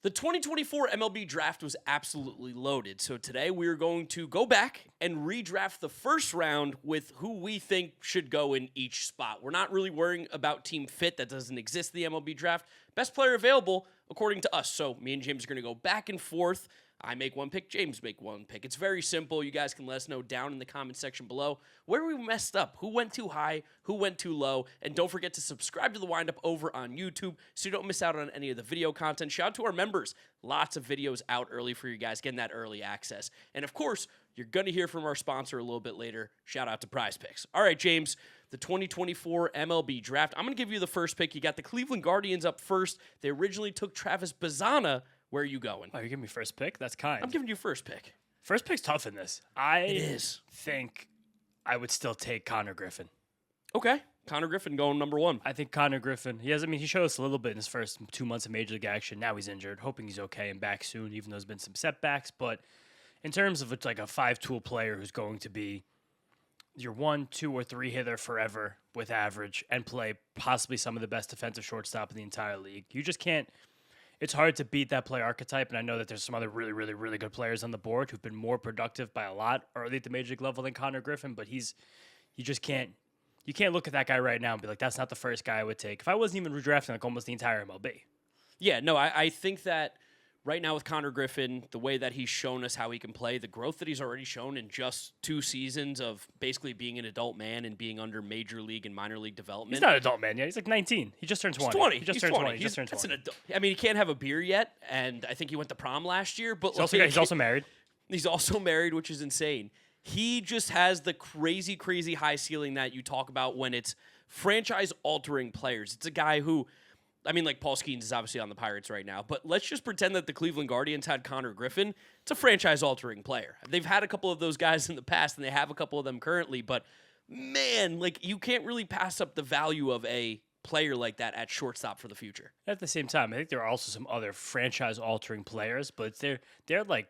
The 2024 MLB Draft was absolutely loaded, so today we are going to go back and redraft the first round with who we think should go in each spot. We're not really worrying about team fit that doesn't exist in the MLB Draft. Best player available, according to us. So me and James are going to go back and forth. I make one pick, James make one pick. It's very simple. You guys can let us know down in the comment section below where we messed up, who went too high, who went too low, and don't forget to subscribe to the Windup over on YouTube so you don't miss out on any of the video content. Shout out to our members. Lots of videos out early for you guys, getting that early access. And of course, you're going to hear from our sponsor a little bit later. Shout out to Prize Picks. All right, James, the 2024 MLB Draft. I'm going to give you the first pick. You got the Cleveland Guardians up first. They originally took Travis Bazzana. Where are you going? Oh, you're giving me first pick? That's kind. I'm giving you first pick. First pick's tough in this. It is. Think I would still take Connor Griffin. Okay. Connor Griffin going number one. I think Connor Griffin, he showed us a little bit in his first 2 months of Major League action. Now he's injured. Hoping he's okay and back soon, even though there's been some setbacks. But in terms of like a five-tool player who's going to be your 1, 2, or 3 hitter forever with average and play possibly some of the best defensive shortstop in the entire league, you just can't. It's hard to beat that player archetype, and I know that there's some other really, really, really good players on the board who've been more productive by a lot early at the major league level than Connor Griffin, but you can't look at that guy right now and be like, that's not the first guy I would take. If I wasn't even redrafting like almost the entire MLB. Yeah, no, I think that right now with Connor Griffin, the way that he's shown us how he can play, the growth that he's already shown in just 2 seasons of basically being an adult man and being under major league and minor league development. He's not an adult man yet. He's like 19. He just turned 20. He's 20. He just He's turned 20. 20. He just turned 20. That's an adult. I mean, he can't have a beer yet, and I think he went to prom last year. But He's also married. He's also married, which is insane. He just has the crazy, crazy high ceiling that you talk about when it's franchise-altering players. It's a guy who, I mean, like Paul Skeens is obviously on the Pirates right now, but let's just pretend that the Cleveland Guardians had Connor Griffin. It's a franchise-altering player. They've had a couple of those guys in the past, and they have a couple of them currently, but man, like you can't really pass up the value of a player like that at shortstop for the future. At the same time, I think there are also some other franchise-altering players, but they're like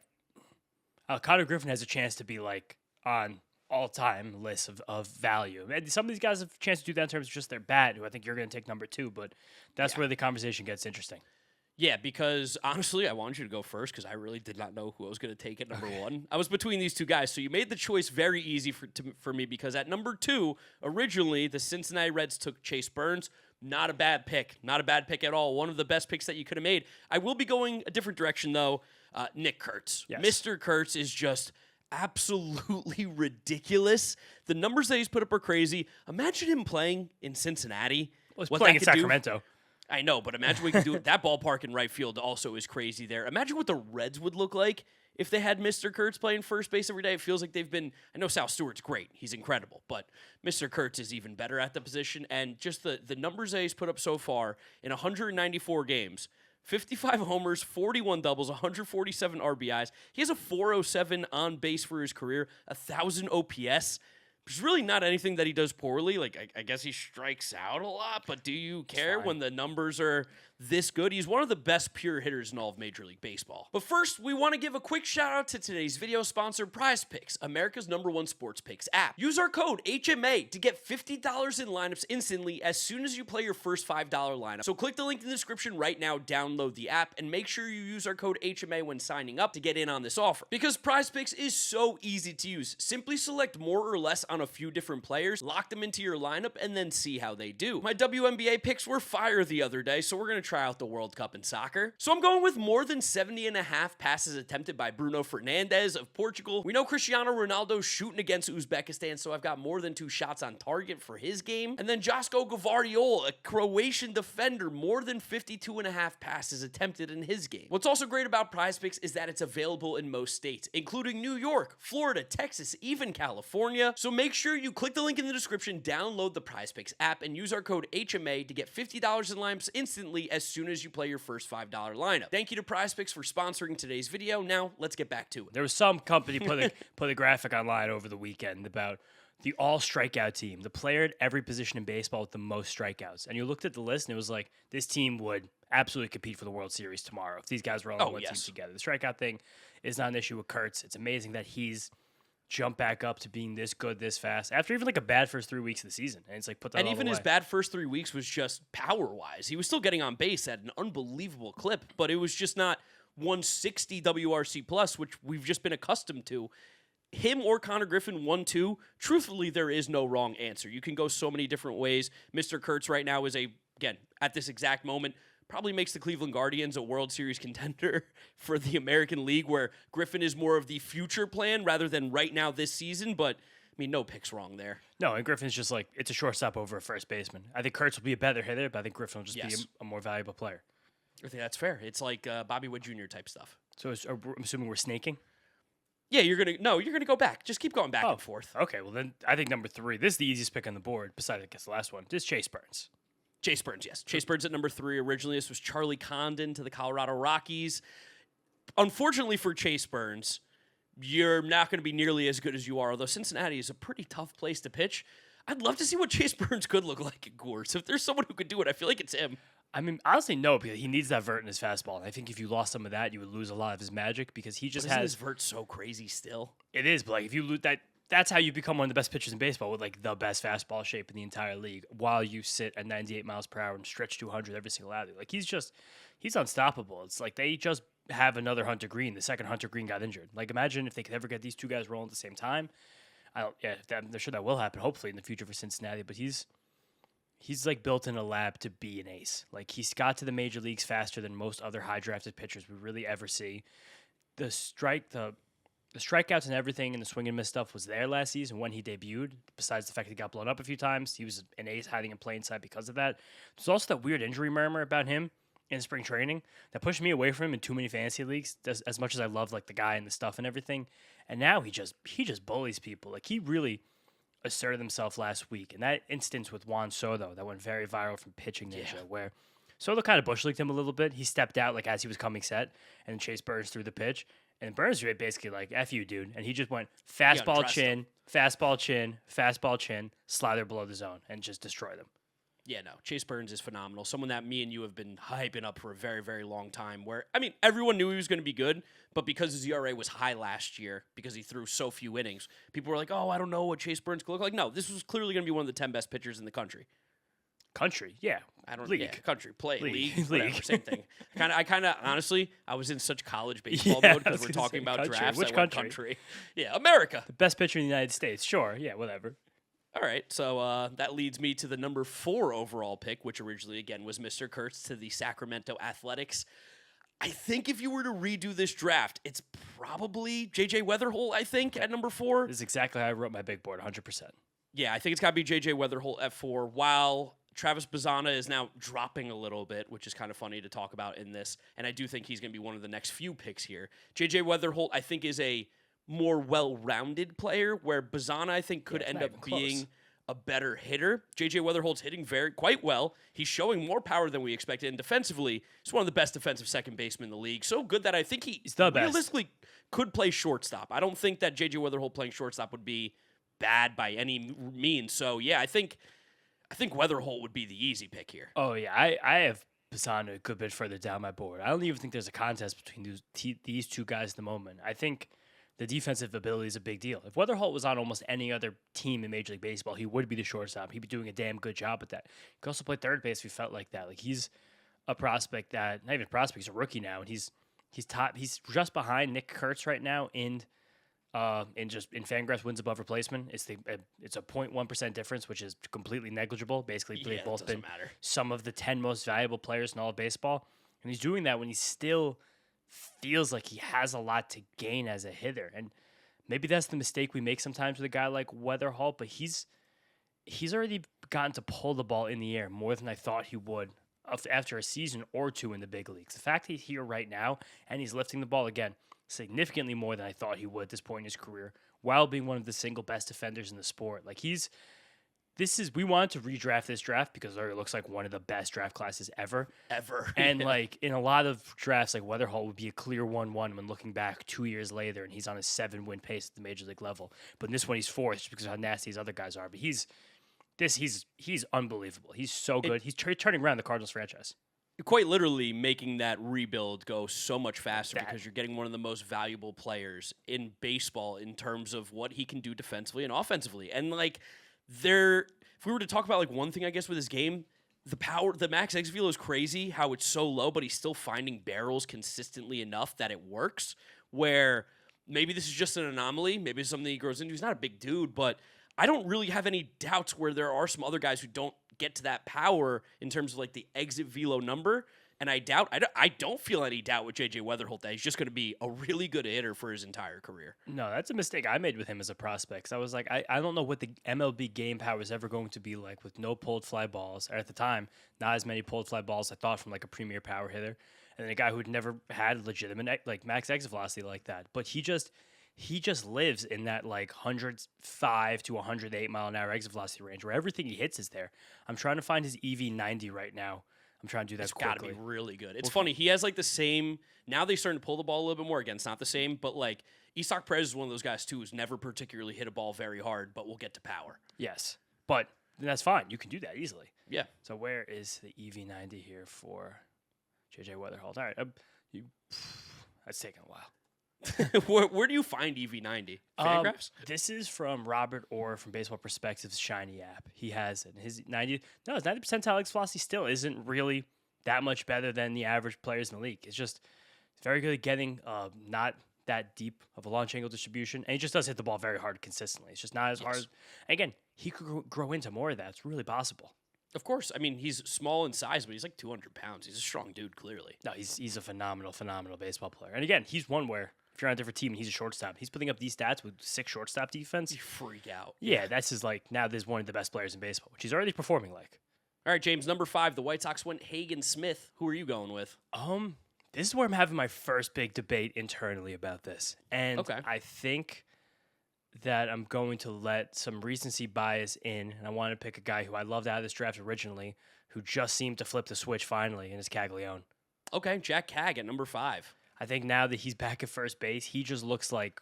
Connor Griffin has a chance to be like on all-time list of value. And some of these guys have a chance to do that in terms of just their bat, who I think you're going to take number 2, but that's where the conversation gets interesting. Yeah, because honestly, I wanted you to go first because I really did not know who I was going to take at number 1. I was between these two guys, so you made the choice very easy for me because at number 2, originally, the Cincinnati Reds took Chase Burns. Not a bad pick. Not a bad pick at all. One of the best picks that you could have made. I will be going a different direction, though. Nick Kurtz. Yes. Mr. Kurtz is just absolutely ridiculous. The numbers that he's put up are crazy. Imagine him playing in Cincinnati. Well, he's playing in Sacramento. I know, but imagine what he can do. That ballpark in right field also is crazy there. Imagine what the Reds would look like if they had Mr. Kurtz playing first base every day. It feels like they've been, I know Sal Stewart's great. He's incredible, but Mr. Kurtz is even better at the position. And just the numbers that he's put up so far in 194 games, 55 homers, 41 doubles, 147 RBIs. He has a 407 on base for his career, 1,000 OPS. There's really not anything that he does poorly. Like, I guess he strikes out a lot, but do you care when the numbers are this good? He's one of the best pure hitters in all of Major League Baseball. But first, we want to give a quick shout out to today's video sponsor, Prize Picks, America's #1 sports picks app. Use our code HMA to get $50 in lineups instantly as soon as you play your first $5 lineup. So click the link in the description right now, download the app, and make sure you use our code HMA when signing up to get in on this offer. Because Prize Picks is so easy to use. Simply select more or less on a few different players, lock them into your lineup, and then see how they do. My WNBA picks were fire the other day, so we're going to try out the World Cup in soccer. So I'm going with more than 70.5 passes attempted by Bruno Fernandes of Portugal. We know Cristiano Ronaldo's shooting against Uzbekistan, so I've got more than 2 shots on target for his game. And then Josko Gvardiol, a Croatian defender, more than 52.5 passes attempted in his game. What's also great about Prize Picks is that it's available in most states, including New York, Florida, Texas, even California. So make sure you click the link in the description, download the Prize Picks app, and use our code HMA to get $50 in lineups instantly as soon as you play your first $5 lineup. Thank you to Prize Picks for sponsoring today's video. Now, let's get back to it. There was some company put a graphic online over the weekend about the all-strikeout team, the player at every position in baseball with the most strikeouts. And you looked at the list, and it was like, this team would absolutely compete for the World Series tomorrow if these guys were all on one team together. The strikeout thing is not an issue with Kurtz. It's amazing that he's jump back up to being this good this fast after even like a bad first 3 weeks of the season. And it's like put that And all even away. his bad first 3 weeks was just power-wise. He was still getting on base at an unbelievable clip, but it was just not 160 WRC plus, which we've just been accustomed to. Him or Connor Griffin, 1-2, truthfully, there is no wrong answer. You can go so many different ways. Mr. Kurtz right now is again, at this exact moment, probably makes the Cleveland Guardians a World Series contender for the American League, where Griffin is more of the future plan rather than right now this season. But, I mean, no pick's wrong there. No, and Griffin's just like, it's a shortstop over a first baseman. I think Kurtz will be a better hitter, but I think Griffin will just be a more valuable player. I think that's fair. It's like Bobby Wood Jr. type stuff. So I'm assuming we're snaking? Yeah, you're gonna go back. Just keep going back and forth. Okay, well then I think number 3. This is the easiest pick on the board, besides I guess the last one. This is Chase Burns. Chase Burns, yes. Chase Burns at number 3 originally. This was Charlie Condon to the Colorado Rockies. Unfortunately for Chase Burns, you're not going to be nearly as good as you are, although Cincinnati is a pretty tough place to pitch. I'd love to see what Chase Burns could look like at Coors. If there's someone who could do it, I feel like it's him. I mean, honestly, no, because he needs that vert in his fastball. And I think if you lost some of that, you would lose a lot of his magic because he just has. His vert so crazy still. It is, but like if you lose that, that's how you become one of the best pitchers in baseball with like the best fastball shape in the entire league while you sit at 98 miles per hour and stretch 200 every single outing. Like he's unstoppable. It's like they just have another Hunter Green. The second Hunter Green got injured. Like imagine if they could ever get these two guys rolling at the same time. I'm sure that will happen hopefully in the future for Cincinnati, but he's like built in a lab to be an ace. Like he's got to the major leagues faster than most other high drafted pitchers we really ever see. The strikeouts and everything and the swing and miss stuff was there last season when he debuted. Besides the fact that he got blown up a few times, he was an ace hiding in plain sight because of that. There's also that weird injury murmur about him in spring training that pushed me away from him in too many fantasy leagues. As much as I love like the guy and the stuff and everything, and now he just bullies people. Like he really asserted himself last week. And that instance with Juan Soto that went very viral from Pitching Ninja, where Soto kind of bush leagued him a little bit. He stepped out like as he was coming set, and Chase Burns threw the pitch. And Burns was basically like, F you, dude. And he just went fastball chin, fastball chin, fastball chin, slider below the zone, and just destroyed him. Yeah, no, Chase Burns is phenomenal. Someone that me and you have been hyping up for a very, very long time. Where, I mean, everyone knew he was going to be good, but because his ERA was high last year, because he threw so few innings, people were like, oh, I don't know what Chase Burns could look like. No, this was clearly going to be one of the 10 best pitchers in the country. Country, yeah. Country, play, league, league. whatever, same thing. I kind of, honestly, I was in such college baseball mode because we're talking about country. drafts. Which country? Yeah, America. The best pitcher in the United States, sure, yeah, whatever. All right, so that leads me to the number 4 overall pick, which originally, again, was Mr. Kurtz to the Sacramento Athletics. I think if you were to redo this draft, it's probably J.J. Weatherholt, I think, at number 4. This is exactly how I wrote my big board, 100%. Yeah, I think it's got to be J.J. Weatherholt at 4, while Travis Bazzana is now dropping a little bit, which is kind of funny to talk about in this, and I do think he's going to be one of the next few picks here. J.J. Weatherholt, I think, is a more well-rounded player, where Bazzana, I think, could end up being a better hitter. J.J. Weatherholt's hitting quite well. He's showing more power than we expected, and defensively, he's one of the best defensive second basemen in the league. So good that I think he's the best. Realistically could play shortstop. I don't think that J.J. Weatherholt playing shortstop would be bad by any means. So, yeah, I think Weatherholt would be the easy pick here. Oh, yeah. I have Bazzana a good bit further down my board. I don't even think there's a contest between these two guys at the moment. I think the defensive ability is a big deal. If Weatherholt was on almost any other team in Major League Baseball, he would be the shortstop. He'd be doing a damn good job at that. He could also play third base if he felt like that. Like he's a prospect that, not even a prospect, he's a rookie now, and he's top. He's just behind Nick Kurtz right now in Fangraphs wins above replacement. It's a 0.1% difference, which is completely negligible. Basically, they've both been some of the 10 most valuable players in all of baseball, and he's doing that when he still feels like he has a lot to gain as a hitter. And maybe that's the mistake we make sometimes with a guy like Weatherholt, but he's already gotten to pull the ball in the air more than I thought he would after a season or two in the big leagues. The fact that he's here right now and he's lifting the ball again significantly more than I thought he would at this point in his career, while being one of the single best defenders in the sport. Like we wanted to redraft this draft because it looks like one of the best draft classes ever. And like in a lot of drafts, like Weatherholt would be a clear 1-1 when looking back 2 years later, and he's on a 7-win pace at the major league level. But in this one, he's 4th just because of how nasty his other guys are. But he's unbelievable. He's so good. He's turning around the Cardinals franchise. quite literally making that rebuild go so much faster because you're getting one of the most valuable players in baseball in terms of what he can do defensively and offensively. And like if we were to talk about like one thing, I guess, with his game, the max X velo is crazy how it's so low, but he's still finding barrels consistently enough that it works. Where maybe this is just an anomaly, maybe it's something he grows into. He's not a big dude, but I don't really have any doubts where there are some other guys who don't get to that power in terms of like the exit velo number. And I don't feel any doubt with JJ Weatherholt that he's just going to be a really good hitter for his entire career. No, that's a mistake I made with him as a prospect. 'Cause I was like, I don't know what the MLB game power is ever going to be like with no pulled fly balls. Or at the time, not as many pulled fly balls I thought from like a premier power hitter. And then a guy who'd never had legitimate like max exit velocity like that. But he just lives in that like 105 to 108 mile an hour exit velocity range where everything he hits is there. I'm trying to find his EV90 right now. I'm trying to do that quickly. It's got to be really good. It's funny. He has like the same. Now they're starting to pull the ball a little bit more. Again, it's not the same, but like Isak Perez is one of those guys too who's never particularly hit a ball very hard, but will get to power. Yes, but that's fine. You can do that easily. Yeah. So where is the EV90 here for JJ Weatherholt? All right, that's taking a while. where do you find EV90? Fangraphs? This is from Robert Orr from Baseball Perspective's Shiny app. He has it. His 90 percentile exit velocity still isn't really that much better than the average players in the league. It's just very good at getting not that deep of a launch angle distribution, and he just does hit the ball very hard consistently. It's just not as hard. And again, he could grow into more of that. It's really possible. Of course. I mean, he's small in size, but he's like 200 pounds. He's a strong dude, clearly. No, he's a phenomenal baseball player. And again, he's one where if you're on a different team and he's a shortstop, he's putting up these stats with 6 shortstop defense. You freak out. Yeah, that's his like now there's one of the best players in baseball, which he's already performing like. All right, James, number 5, the White Sox went Hagen Smith. Who are you going with? This is where I'm having my first big debate internally about this. And I think that I'm going to let some recency bias in, and I want to pick a guy who I loved out of this draft originally, who just seemed to flip the switch finally, and it's Caglione. Okay, Jack Cag at number 5. I think now that he's back at first base, he just looks like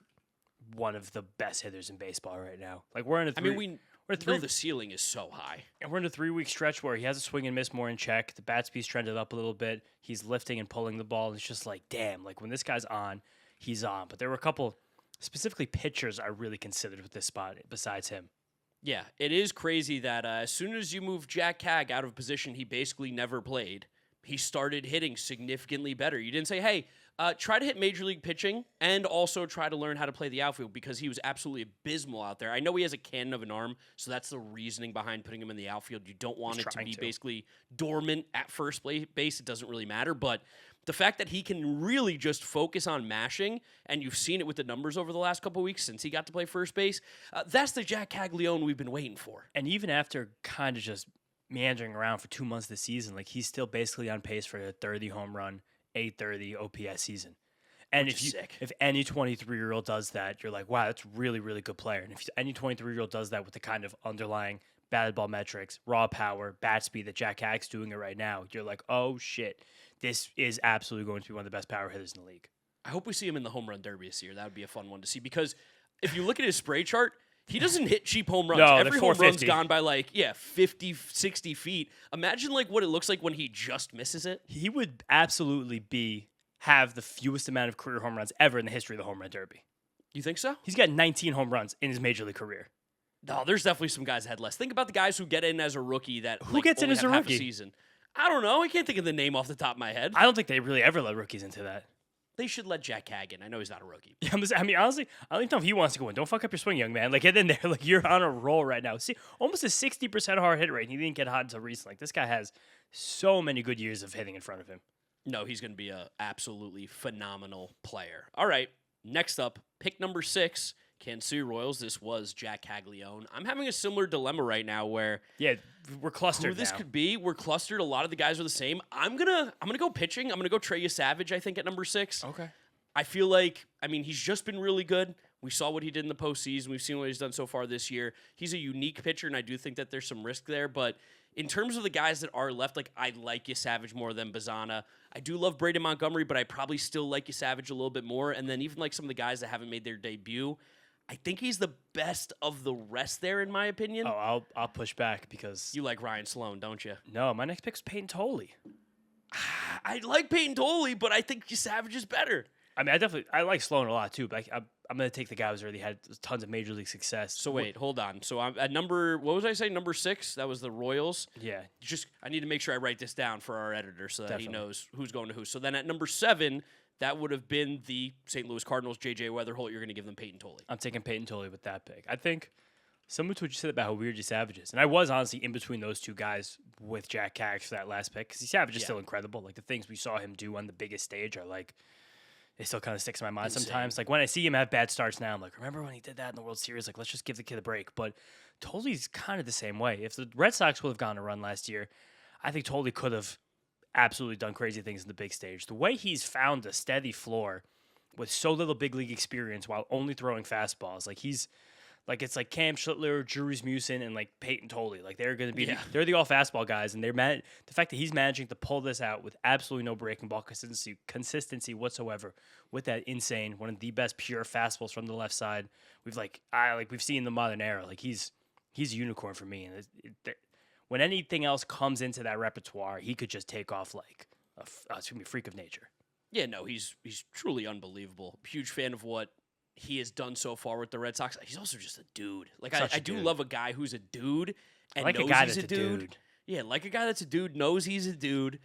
one of the best hitters in baseball right now. Like we're in a we know the ceiling is so high. And we're in a 3-week stretch where he has a swing and miss more in check. The bat speed's trended up a little bit. He's lifting and pulling the ball. And it's just like, damn, like when this guy's on, he's on. But there were a couple, specifically pitchers I really considered with this spot besides him. Yeah, it is crazy that as soon as you move Jack Cag out of a position he basically never played, he started hitting significantly better. You didn't say, hey, try to hit major league pitching and also try to learn how to play the outfield because he was absolutely abysmal out there. I know he has a cannon of an arm, so that's the reasoning behind putting him in the outfield. You don't want it to be basically dormant at first base. It doesn't really matter, but the fact that he can really just focus on mashing, and you've seen it with the numbers over the last couple of weeks since he got to play first base, that's the Jack Caglione we've been waiting for. And even after kind of just meandering around for 2 months this season, like he's still basically on pace for a 30 home run, 830 OPS season. And if any 23-year-old does that, you're like, wow, that's really, really good player. And if any 23-year-old does that with the kind of underlying batted ball metrics, raw power, bat speed that Jack Cag's doing it right now, you're like, oh shit, this is absolutely going to be one of the best power hitters in the league. I hope we see him in the home run derby this year. That would be a fun one to see because if you look at his spray chart, he doesn't hit cheap home runs. No, every home run's gone by 50, 60 feet. Imagine what it looks like when he just misses it. He would absolutely have the fewest amount of career home runs ever in the history of the home run derby. You think so? He's got 19 home runs in his major league career. No, there's definitely some guys that had less. Think about the guys who get in as a rookie who gets in as a rookie? Season. I don't know. I can't think of the name off the top of my head. I don't think they really ever let rookies into that. They should let Jack Cag in. I know he's not a rookie. Yeah, I mean, honestly, I don't even know if he wants to go in. Don't fuck up your swing, young man. Get in there. You're on a roll right now. See, almost a 60% hard hit rate. He didn't get hot until recently. This guy has so many good years of hitting in front of him. No, he's going to be an absolutely phenomenal player. All right, next up, pick number 6, Kansas City Royals. This was Jack Caglione. I'm having a similar dilemma right now where we're clustered. Who this could be? We're clustered. A lot of the guys are the same. I'm gonna go pitching. I'm gonna go Trey Savage. I think at number 6. Okay. I feel like he's just been really good. We saw what he did in the postseason. We've seen what he's done so far this year. He's a unique pitcher, and I do think that there's some risk there. But in terms of the guys that are left, I like Savage more than Bazana. I do love Braden Montgomery, but I probably still like Savage a little bit more. And then even some of the guys that haven't made their debut, I think he's the best of the rest there, in my opinion. Oh, I'll push back because you like Ryan Sloan, don't you? No, my next pick is Peyton Tolley. I like Peyton Tolley, but I think Savage is better. I mean, I like Sloan a lot too, but I'm going to take the guy who's already had tons of major league success. So wait, hold on. So I'm at what was I saying? Number 6? That was the Royals. Yeah. I need to make sure I write this down for our editor so that Definitely. he knows who's going to who. So then at number 7, that would have been the St. Louis Cardinals, J.J. Weatherholt. You're going to give them Peyton Tolley. I'm taking Peyton Tolley with that pick. I think similar to what you said about how weird Savage is. And I was honestly in between those two guys with Jack Cash for that last pick because Savage is still incredible. Like the things we saw him do on the biggest stage are like, it still kind of sticks in my mind sometimes. Like when I see him have bad starts now, I'm like, remember when he did that in the World Series? Like, let's just give the kid a break. But Tolley's kind of the same way. If the Red Sox would have gone a run last year, I think Tolley could have absolutely done crazy things in the big stage. The way he's found a steady floor with so little big league experience while only throwing fastballs, it's like Cam Schlittler, Drew Rasmussen, and like Peyton Tolley. Like they're going to be they're the all fastball guys, and the fact that he's managing to pull this out with absolutely no breaking ball consistency whatsoever, with that insane one of the best pure fastballs from the left side we've seen in the modern era. Like he's a unicorn for me, and when anything else comes into that repertoire, he could just take off like a freak of nature. Yeah, no, he's truly unbelievable. Huge fan of what he has done so far with the Red Sox. He's also just a dude. Like I do love a guy who's a dude and like knows a guy he's that's a dude. Yeah, like a guy that's a dude, knows he's a dude.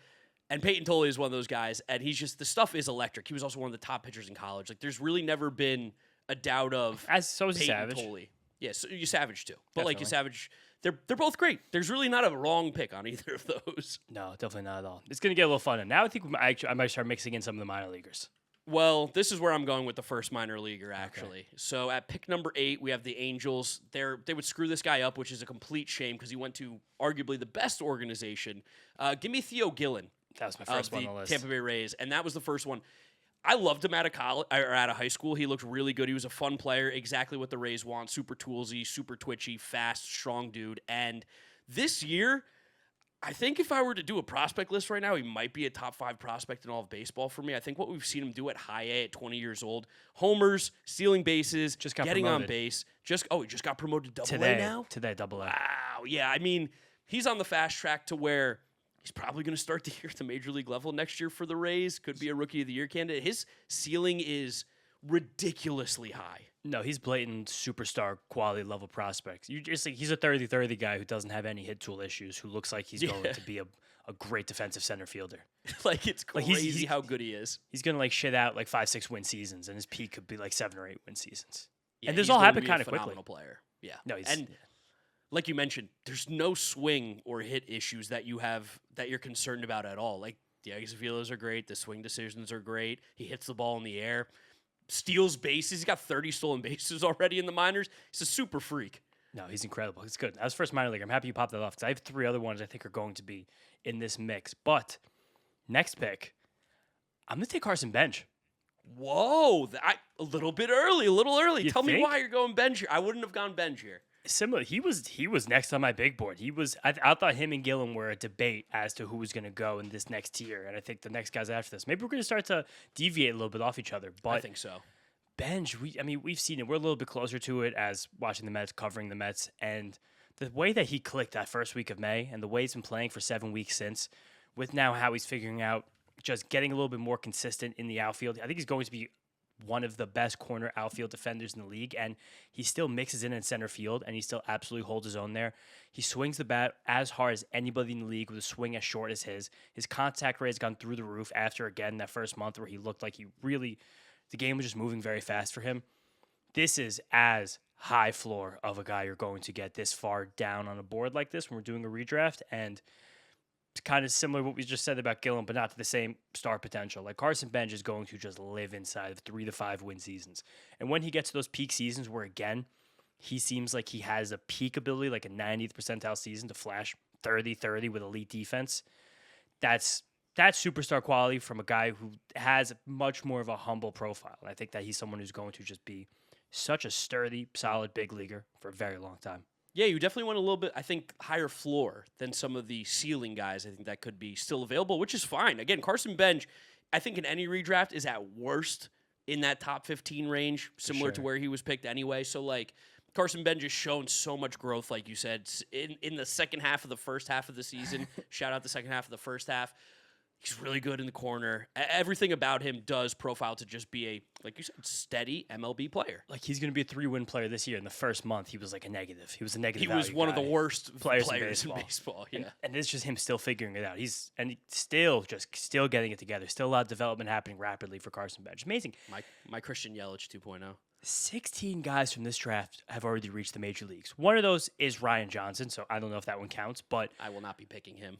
And Peyton Tolley is one of those guys, and he's just the stuff is electric. He was also one of the top pitchers in college. Like there's really never been a doubt of so is Peyton Savage. Tolley. Yeah, so you Savage too. But Definitely. like you Savage, they're both great. There's really not a wrong pick on either of those. No, definitely not at all. It's going to get a little fun. And now I think I might start mixing in some of the minor leaguers. Well, this is where I'm going with the first minor leaguer, actually. Okay. So at pick number 8, we have the Angels. They would screw this guy up, which is a complete shame because he went to arguably the best organization. Give me Theo Gillen. That was my first one on the list. Tampa Bay Rays, and that was the first one. I loved him out of college or out of high school. He looked really good. He was a fun player, exactly what the Rays want. Super toolsy, super twitchy, fast, strong dude. And this year, I think if I were to do a prospect list right now, he might be a top 5 prospect in all of baseball for me. I think what we've seen him do at high A at 20 years old, homers, stealing bases, getting on base. He just got promoted to Double A now? Today, Double A. Wow. Yeah, I mean, he's on the fast track to where he's probably going to start the year at the major league level next year for the Rays. Could be a Rookie of the Year candidate. His ceiling is ridiculously high. No, he's blatant superstar quality level prospects. You just like he's a 30-30 guy who doesn't have any hit tool issues, who looks like he's going to be a great defensive center fielder. Like it's crazy how good he is. He's going to like shit out like 5-6 win seasons, and his peak could be like 7 or 8 win seasons. Yeah, and this all happened kind of quickly. Player. Yeah. No, like you mentioned, there's no swing or hit issues that you have that you're concerned about at all. Like the exit feelers are great, the swing decisions are great. He hits the ball in the air, steals bases. He's got 30 stolen bases already in the minors. He's a super freak. No, he's incredible. It's good. That was first minor league. I'm happy you popped that off because I have 3 other ones I think are going to be in this mix. But next pick, I'm going to take Carson Bench. Whoa, a little early. You Tell think? me why you're going Bench here. I wouldn't have gone Bench here. Similar, he was next on my big board. I thought him and Gillen were a debate as to who was going to go in this next tier, and I think the next guys after this. Maybe we're going to start to deviate a little bit off each other. But I think so. Bench, we've seen it. We're a little bit closer to it as watching the Mets, covering the Mets, and the way that he clicked that first week of May, and the way he's been playing for 7 weeks since, with now how he's figuring out just getting a little bit more consistent in the outfield. I think he's going to be one of the best corner outfield defenders in the league, and he still mixes in center field, and he still absolutely holds his own there. He swings the bat as hard as anybody in the league with a swing as short as his. His contact rate has gone through the roof after, again, that first month where he looked like the game was just moving very fast for him. This is as high floor of a guy you're going to get this far down on a board like this when we're doing a redraft, and it's kind of similar to what we just said about Gillen, but not to the same star potential. Like Carson Bench is going to just live inside of 3 to 5 win seasons. And when he gets to those peak seasons where, again, he seems like he has a peak ability, like a 90th percentile season to flash 30-30 with elite defense, that's superstar quality from a guy who has much more of a humble profile. And I think that he's someone who's going to just be such a sturdy, solid big leaguer for a very long time. Yeah, you definitely want a little bit, I think, higher floor than some of the ceiling guys. I think that could be still available, which is fine. Again, Carson Bench, I think in any redraft is at worst in that top 15 range, similar to where he was picked anyway. So, like, Carson Bench has shown so much growth, like you said, in the second half of the first half of the season. Shout out the second half of the first half. He's really good in the corner. Everything about him does profile to just be a, like you said, steady MLB player. Like, he's going to be a 3-win player this year. In the first month, he was like a negative. He was a negative. He was one of the worst players in baseball. Yeah, and it's just him still figuring it out. He's still getting it together. Still a lot of development happening rapidly for Carson Bench. Amazing. My Christian Yelich 2.0. 16 guys from this draft have already reached the major leagues. One of those is Ryan Johnson, so I don't know if that one counts, but I will not be picking him.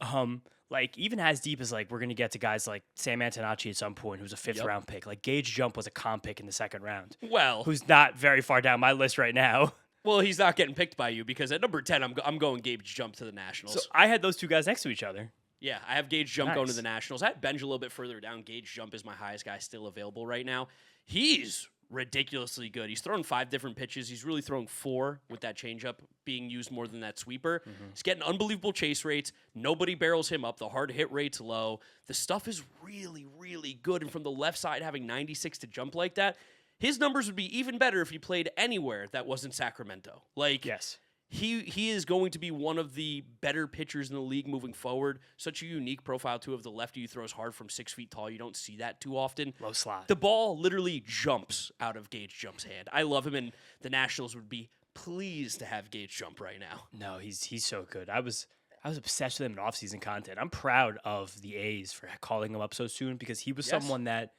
Like, even as deep as, like, we're going to get to guys like Sam Antonacci at some point, who's a 5th round pick. Like, Gage Jump was a comp pick in the 2nd round. Well, who's not very far down my list right now. Well, he's not getting picked by you because at number 10, I'm going Gage Jump to the Nationals. So I had those two guys next to each other. Yeah, I have Gage Jump going to the Nationals. I had Benj a little bit further down. Gage Jump is my highest guy still available right now. He's ridiculously good. He's thrown 5 different pitches. He's really thrown 4 with that changeup being used more than that sweeper. He's getting unbelievable chase rates. Nobody barrels him up. The hard hit rate's low. The stuff is really, really good. And from the left side, having 96 to jump like that, his numbers would be even better if he played anywhere that wasn't Sacramento. Like, yes. He is going to be one of the better pitchers in the league moving forward. Such a unique profile, too, of the lefty who throws hard from 6 feet tall. You don't see that too often. Low slot. The ball literally jumps out of Gage Jump's hand. I love him, and the Nationals would be pleased to have Gage Jump right now. No, he's so good. I was obsessed with him in offseason content. I'm proud of the A's for calling him up so soon because he was someone that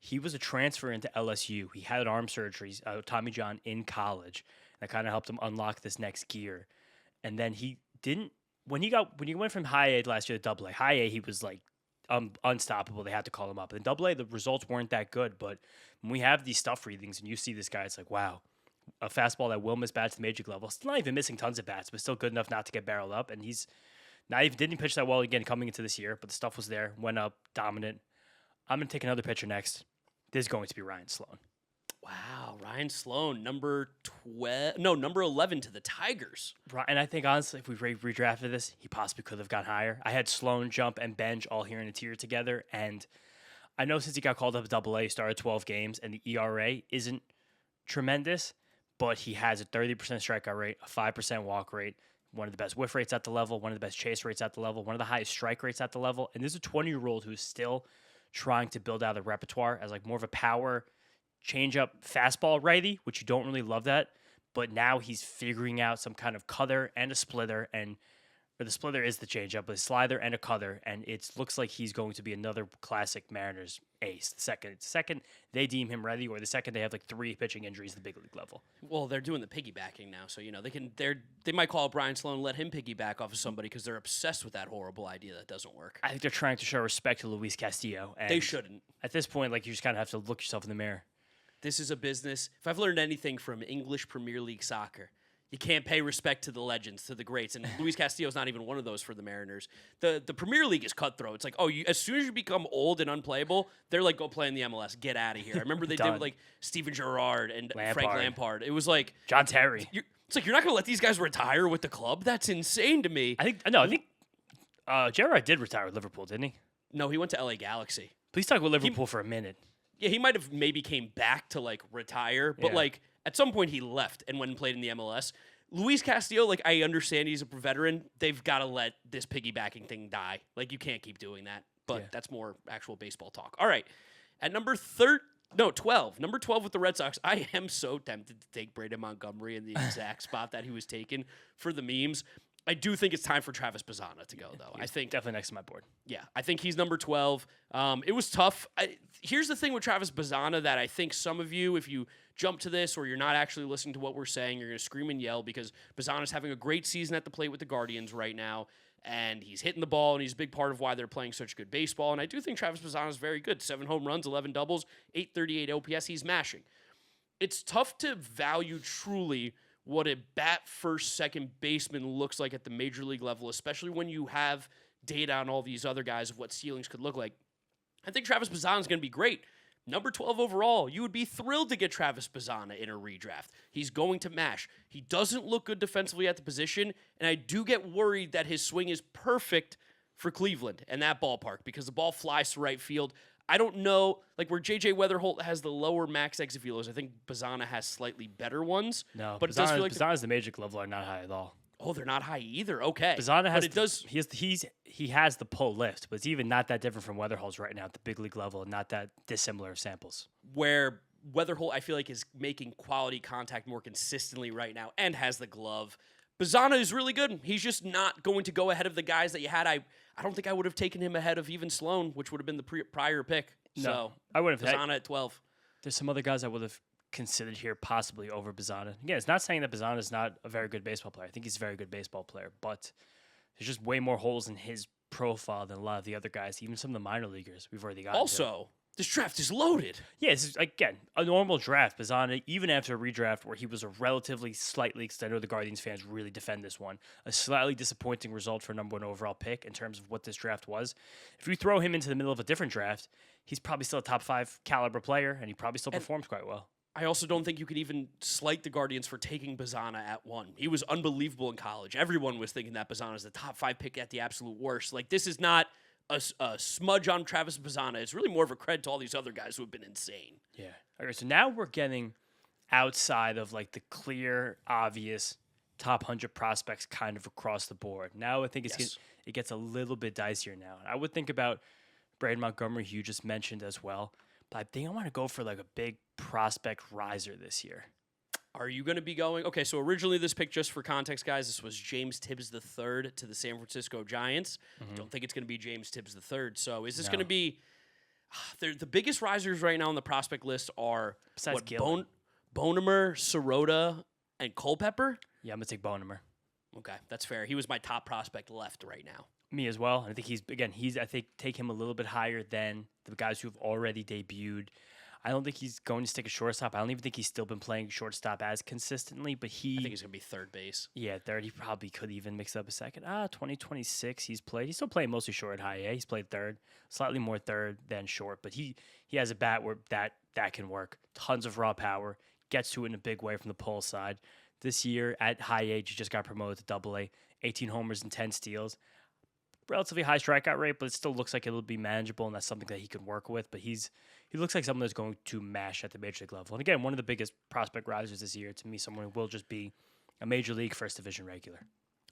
he was a transfer into LSU. He had arm surgery, Tommy John, in college. That kind of helped him unlock this next gear. And then he didn't when he went from high A last year to double A. High A, he was like unstoppable. They had to call him up. And double A, the results weren't that good. But when we have these stuff readings and you see this guy, it's like, wow, a fastball that will miss bats at the major league level. Still not even missing tons of bats, but still good enough not to get barreled up. And he's didn't pitch that well again coming into this year, but the stuff was there, went up, dominant. I'm going to take another pitcher next. This is going to be Ryan Sloan. Wow, Ryan Sloan, number 11 to the Tigers. And I think, honestly, if we redrafted this, he possibly could have gone higher. I had Sloan, Jump, and Benj all here in a tier together, and I know since he got called up at Double A, started 12 games, and the ERA isn't tremendous, but he has a 30% strikeout rate, a 5% walk rate, one of the best whiff rates at the level, one of the best chase rates at the level, one of the highest strike rates at the level, and this is a 20-year-old who's still trying to build out a repertoire as like more of a power change-up fastball righty, which you don't really love that, but now he's figuring out some kind of cutter and a splitter, or the splitter is the change-up, but a slider and a cutter, and it looks like he's going to be another classic Mariners ace. The second they deem him ready, or the second they have like 3 pitching injuries at the big league level. Well, they're doing the piggybacking now, so they might call up Brian Sloan and let him piggyback off of somebody because they're obsessed with that horrible idea that doesn't work. I think they're trying to show respect to Luis Castillo. And they shouldn't. At this point, like, you just kind of have to look yourself in the mirror. This is a business. If I've learned anything from English Premier League soccer, you can't pay respect to the legends, to the greats. And Luis Castillo's not even one of those for the Mariners. The Premier League is cutthroat. It's like, as soon as you become old and unplayable, they're like, go play in the MLS. Get out of here. I remember they did with like Steven Gerrard and Frank Lampard. It was like John Terry. It's like, you're not going to let these guys retire with the club? That's insane to me. I think Gerrard did retire with Liverpool, didn't he? No, he went to LA Galaxy. Please talk about Liverpool for a minute. Yeah, he might have maybe came back to like retire, but like at some point he left and went and played in the MLS. Luis Castillo, like, I understand he's a veteran. They've got to let this piggybacking thing die. Like, you can't keep doing that. But that's more actual baseball talk. All right. At number 12. Number 12 with the Red Sox. I am so tempted to take Braden Montgomery in the exact spot that he was taken for the memes. I do think it's time for Travis Bazzana to go, though. I think definitely next to my board. Yeah, I think he's number 12. It was tough. Here's the thing with Travis Bazzana that I think some of you, if you jump to this or you're not actually listening to what we're saying, you're going to scream and yell because Bazzana's having a great season at the plate with the Guardians right now, and he's hitting the ball, and he's a big part of why they're playing such good baseball. And I do think Travis Bazzana is very good. 7 home runs, 11 doubles, 838 OPS. He's mashing. It's tough to value truly what a bat first, second baseman looks like at the major league level, especially when you have data on all these other guys of what ceilings could look like. I think Travis Bazzana is going to be great. Number 12 overall, you would be thrilled to get Travis Bazzana in a redraft. He's going to mash. He doesn't look good defensively at the position, and I do get worried that his swing is perfect for Cleveland and that ballpark because the ball flies to right field. I don't know, like where J.J. Weatherholt has the lower max exit velos, I think Bazzana has slightly better ones. No, but it does feel like Bazzana's the major level are not high at all. Oh, they're not high either. Okay. Bazana has but it does. he has the pull lift, but it's even not that different from Weatherhold's right now at the big league level, and not that dissimilar of samples. Where Weatherholt, I feel like, is making quality contact more consistently right now and has the glove. Bazana is really good. He's just not going to go ahead of the guys that you had. I don't think I would have taken him ahead of even Sloan, which would have been the prior pick. No, So I would have. Bazana at 12. There's some other guys I would have considered here possibly over Bazana. Again, it's not saying that Bazana is not a very good baseball player. I think he's a very good baseball player, but there's just way more holes in his profile than a lot of the other guys, even some of the minor leaguers we've already got. Also, this draft is loaded. Yeah, it's again a normal draft. Bazana, even after a redraft where he was a relatively slightly, because I know the Guardians fans really defend this one, a slightly disappointing result for number 1 overall pick in terms of what this draft was. If you throw him into the middle of a different draft, he's probably still a top 5 caliber player, and he probably still performs quite well. I also don't think you could even slight the Guardians for taking Bazana at 1. He was unbelievable in college. Everyone was thinking that Bazana is the top 5 pick at the absolute worst. Like, this is not a smudge on Travis Bazana. It's really more of a credit to all these other guys who have been insane. Yeah. Okay, so now we're getting outside of like the clear, obvious top 100 prospects kind of across the board. Now I think it gets a little bit dicier now. I would think about Braden Montgomery, who you just mentioned as well. But I think I want to go for like a big prospect riser this year. Are you going to be going? Okay, so originally this pick, just for context, guys, this was James Tibbs III to the San Francisco Giants. Don't think it's going to be James Tibbs III. So is this going to be the biggest risers right now on the prospect list are Besides Bonemer, Sirota, and Culpepper? Yeah, I'm going to take Bonemer. Okay, that's fair. He was my top prospect left right now. Me as well. I think I think take him a little bit higher than the guys who've already debuted. I don't think he's going to stick a shortstop. I don't even think he's still been playing shortstop as consistently, but I think he's going to be third base. Yeah, third. He probably could even mix up a second. 2026 he's still playing mostly short at high A. He's played third, slightly more third than short, but he has a bat where that can work. Tons of raw power, gets to it in a big way from the pull side. This year at high age, he just got promoted to Double A, 18 homers and 10 steals. Relatively high strikeout rate, but it still looks like it'll be manageable, and that's something that he can work with. But he looks like someone that's going to mash at the major league level. And again, one of the biggest prospect risers this year, to me, someone who will just be a major league first division regular.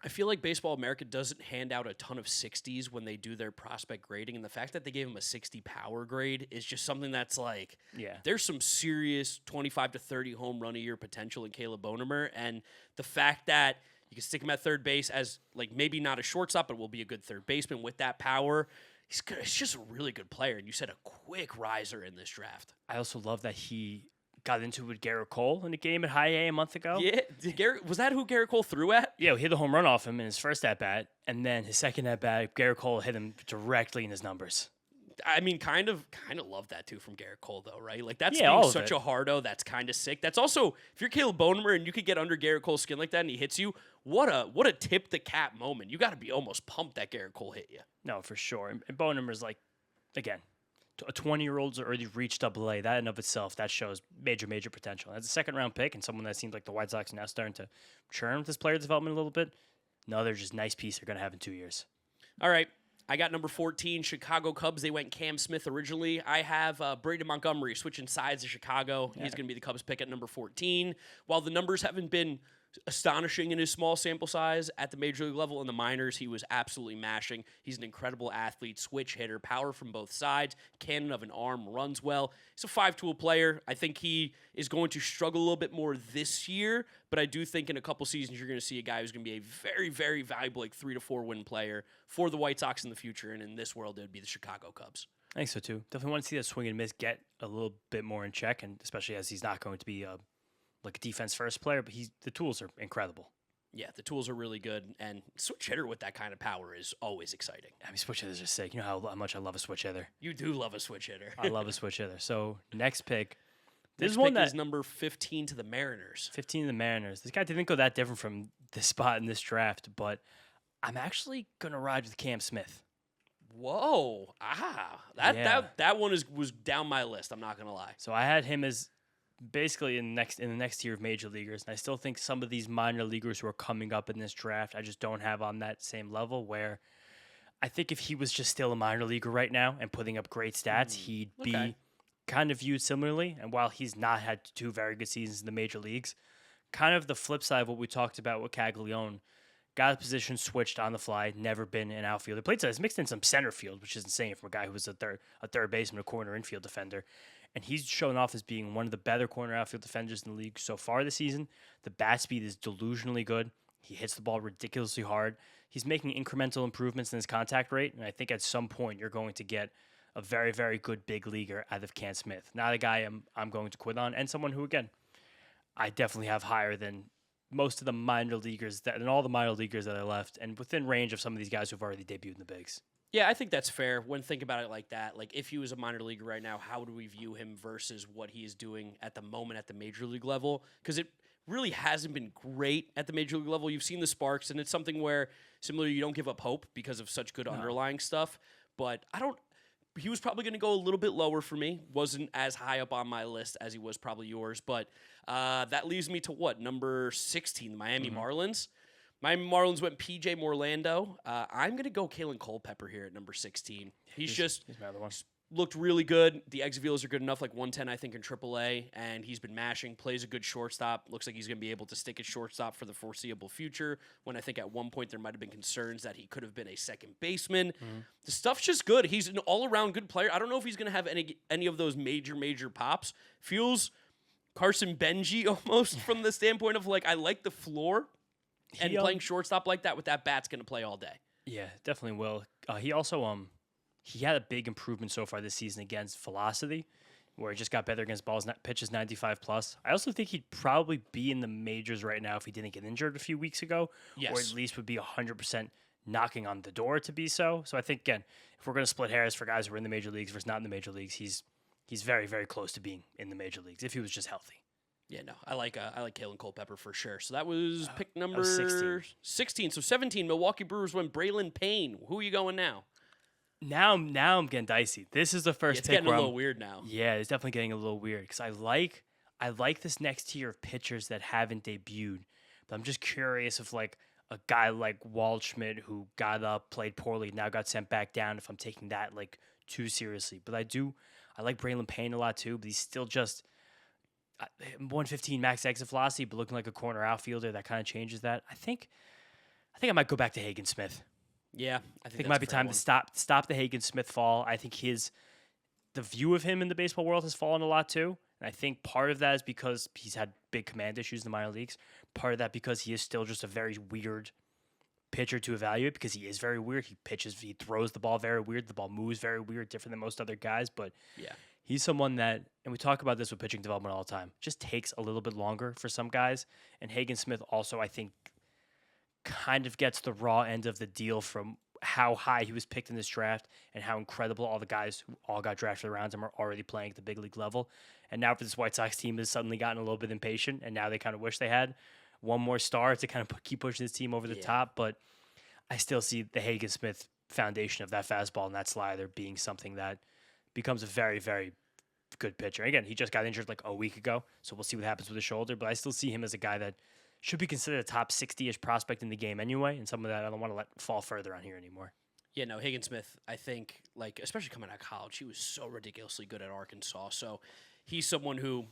I feel like Baseball America doesn't hand out a ton of 60s when they do their prospect grading, and the fact that they gave him a 60 power grade is just something that's like, there's some serious 25 to 30 home run a year potential in Caleb Bonemer, and the fact that you can stick him at third base as, like, maybe not a shortstop, but will be a good third baseman with that power. He's just a really good player, and you said a quick riser in this draft. I also love that he got into it with Garrett Cole in a game at High A month ago. Yeah, was that who Garrett Cole threw at? Yeah, he hit the home run off him in his first at-bat, and then his second at-bat, Garrett Cole hit him directly in his numbers. I mean, kind of love that too from Garrett Cole, though, right? Like, that's being such a hardo. That's kind of sick. That's also, if you're Caleb Bonemer and you could get under Garrett Cole's skin like that and he hits you, what a tip the cap moment. You got to be almost pumped that Garrett Cole hit you. No, for sure. And Bonemer's like, again, a 20-year-old's already reached Double A. That in of itself, that shows major potential. As a second-round pick and someone that seems like the White Sox are now starting to churn with this player development a little bit, another just nice piece they're going to have in 2 years. All right. I got number 14, Chicago Cubs. They went Cam Smith originally. I have Braden Montgomery switching sides to Chicago. Yeah. He's going to be the Cubs pick at number 14. While the numbers haven't been astonishing in his small sample size at the major league level in the minors, he was absolutely mashing. He's an incredible athlete, switch hitter, power from both sides, cannon of an arm, runs well. He's a 5-tool player. I think he is going to struggle a little bit more this year, but I do think in a couple seasons you're going to see a guy who's going to be a very, very valuable, like 3 to 4 win player for the White Sox in the future, and in this world it would be the Chicago Cubs. I think so too. Definitely want to see that swing and miss get a little bit more in check, and especially as he's not going to be like a defense first player, but the tools are incredible. Yeah, the tools are really good, and switch hitter with that kind of power is always exciting. I mean, switch hitters are sick. You know how much I love a switch hitter. You do love a switch hitter. I love a switch hitter. So next pick. This one is number 15 to the Mariners. 15 to the Mariners. This guy didn't go that different from this spot in this draft, but I'm actually gonna ride with Cam Smith. Whoa! That one was down my list. I'm not gonna lie. So I had him as basically in the next tier of major leaguers, and I still think some of these minor leaguers who are coming up in this draft, I just don't have on that same level. Where I think if he was just still a minor leaguer right now and putting up great stats, he'd be kind of viewed similarly. And while he's not had 2 very good seasons in the major leagues, kind of the flip side of what we talked about with Caglione, got his position switched on the fly, never been an outfielder. He's mixed in some center field, which is insane from a guy who was a third baseman, a corner infield defender. And he's shown off as being one of the better corner outfield defenders in the league so far this season. The bat speed is delusionally good. He hits the ball ridiculously hard. He's making incremental improvements in his contact rate, and I think at some point you're going to get a very, very good big leaguer out of Can Smith. Not a guy I'm going to quit on, and someone who, again, I definitely have higher than most of the minor leaguers and all the minor leaguers that are left, and within range of some of these guys who've already debuted in the bigs. Yeah, I think that's fair when thinking about it like that. Like, if he was a minor leaguer right now, how do we view him versus what he is doing at the moment at the major league level? Because it really hasn't been great at the major league level. You've seen the sparks, and it's something where, similarly, you don't give up hope because of such good underlying stuff. But he was probably going to go a little bit lower for me. Wasn't as high up on my list as he was probably yours. But that leaves me to what? Number 16, the Miami Marlins. Miami Marlins went P.J. Morlando. I'm going to go Kalen Culpepper here at number 16. He's looked really good. The exit velos are good enough, like 110, I think, in AAA, and he's been mashing, plays a good shortstop. Looks like he's going to be able to stick at shortstop for the foreseeable future, when I think at one point there might have been concerns that he could have been a second baseman. The stuff's just good. He's an all-around good player. I don't know if he's going to have any of those major pops. Feels Carson Benji almost from the standpoint of, like, I like the floor, and playing shortstop like that with that bat's going to play all day. Yeah, definitely will. He also he had a big improvement so far this season against velocity, where he just got better against balls, pitches 95 plus. I also think he'd probably be in the majors right now if he didn't get injured a few weeks ago, or at least would be 100% knocking on the door to be so. So I think, again, if we're going to split hairs for guys who are in the major leagues versus not in the major leagues, he's very, very close to being in the major leagues if he was just healthy. Yeah, no, I like Kalen Culpepper for sure. So that was pick number 16. So 17, Milwaukee Brewers went Braylon Payne. Who are you going now? Now I'm getting dicey. This is the first it's pick getting a little weird now. Yeah, it's definitely getting a little weird because I like this next tier of pitchers that haven't debuted. But I'm just curious if like a guy like Waldschmidt who got up, played poorly, now got sent back down, if I'm taking that like too seriously. But I like Braylon Payne a lot too, but he's still just 115 max exit velocity, but looking like a corner outfielder. That kind of changes that. I think I might go back to Hagen Smith. Yeah, I think it might be time to stop the Hagen Smith fall. I think the view of him in the baseball world has fallen a lot too. And I think part of that is because he's had big command issues in the minor leagues. Part of that because he is still just a very weird pitcher to evaluate because he is very weird. He throws the ball very weird. The ball moves very weird, different than most other guys. But yeah, he's someone that, and we talk about this with pitching development all the time, just takes a little bit longer for some guys. And Hagen Smith also, I think, kind of gets the raw end of the deal from how high he was picked in this draft and how incredible all the guys who all got drafted around him are already playing at the big league level. And now for this White Sox team has suddenly gotten a little bit impatient, and now they kind of wish they had one more star to kind of keep pushing this team over the top. But I still see the Hagen Smith foundation of that fastball and that slider being something that becomes a very, very good pitcher. Again, he just got injured like a week ago, so we'll see what happens with his shoulder. But I still see him as a guy that should be considered a top 60-ish prospect in the game anyway, and some of that I don't want to let fall further on here anymore. Yeah, no, Hagen Smith, I think, like, especially coming out of college, he was so ridiculously good at Arkansas. So he's someone who,